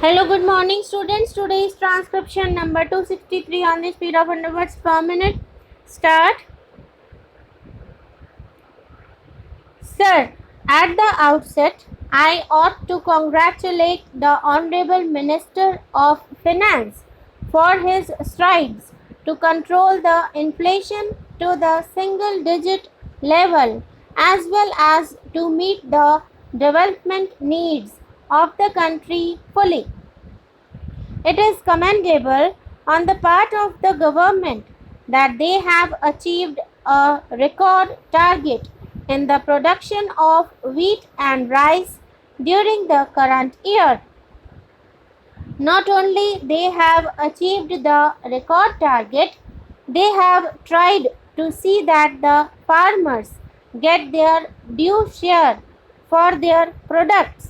Hello, good morning students. Today is transcription number 263 on the speed of 100 words per minute. Start. Sir, at the outset, I ought to congratulate the Honorable Minister of Finance for his strides to control the inflation to the single digit level as well as to meet the development needs of the country fully. It is commendable on the part of the government that they have achieved a record target in the production of wheat and rice during the current year. Not only they have achieved the record target, they have tried to see that the farmers get their due share for their products.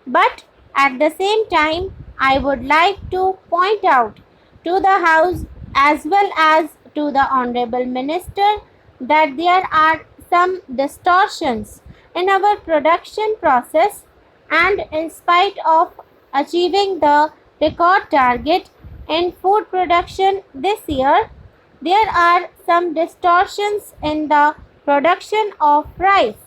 But at the same time, I would like to point out to the House as well as to the Honorable Minister that there are some distortions in our production process, and in spite of achieving the record target in food production this year, there are some distortions in the production of rice.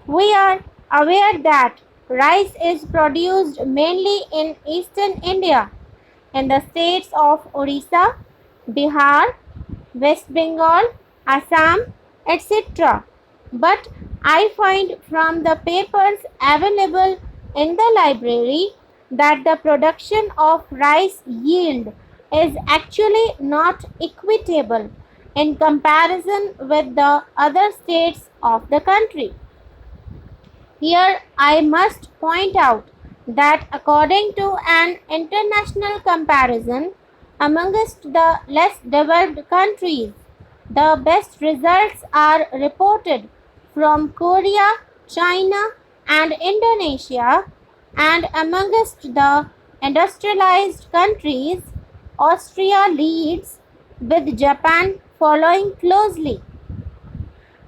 We are aware that rice is produced mainly in eastern India, in the states of Orissa, Bihar, West Bengal, Assam, etc. But I find from the papers available in the library that the production of rice yield is actually not equitable in comparison with the other states of the country. Here I must point out that according to an international comparison amongst the less developed countries, the best results are reported from Korea, China, and Indonesia, and amongst the industrialized countries, Austria leads, with Japan following closely.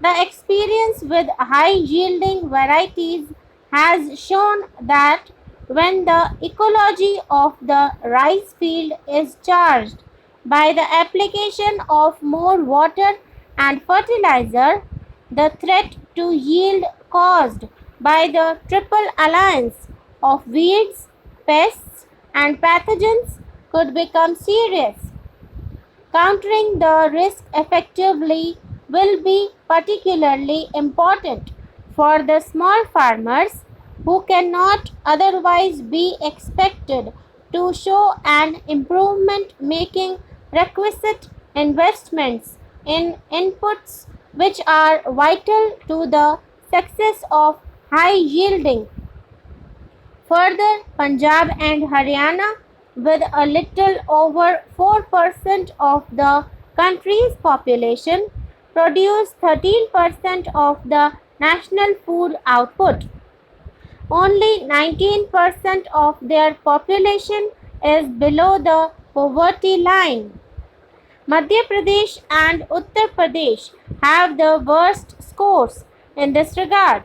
The experience with high yielding varieties has shown that when the ecology of the rice field is charged by the application of more water and fertilizer, the threat to yield caused by the triple alliance of weeds, pests, and pathogens could become serious. Countering the risk effectively will be particularly important for the small farmers who cannot otherwise be expected to show an improvement, making requisite investments in inputs which are vital to the success of high yielding. Further, Punjab and Haryana, with a little over 4% of the country's population, produce 13% of the national food output. Only 19% of their population is below the poverty line. Madhya Pradesh and Uttar Pradesh have the worst scores in this regard.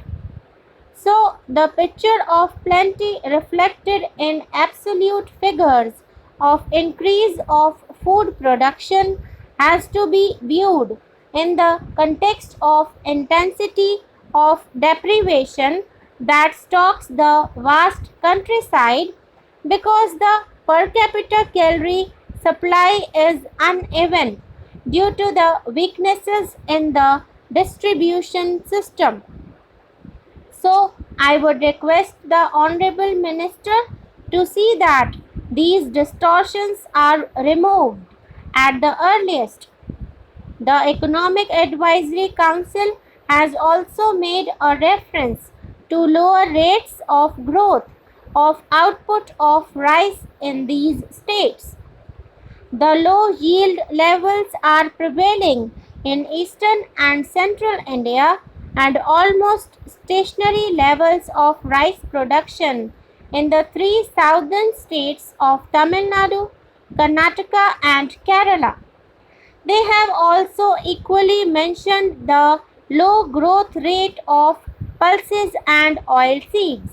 So, the picture of plenty reflected in absolute figures of increase of food production has to be viewed in the context of intensity of deprivation that stalks the vast countryside because the per capita calorie supply is uneven due to the weaknesses in the distribution system. So, I would request the Honorable Minister to see that these distortions are removed at the earliest. The Economic Advisory Council has also made a reference to lower rates of growth of output of rice in these states. The low yield levels are prevailing in eastern and central India and almost stationary levels of rice production in the three southern states of Tamil Nadu, Karnataka, and Kerala. They have also equally mentioned the low growth rate of pulses and oil seeds.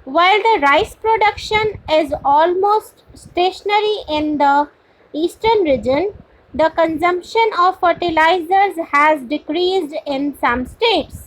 While the rice production is almost stationary in the eastern region, the consumption of fertilizers has decreased in some states.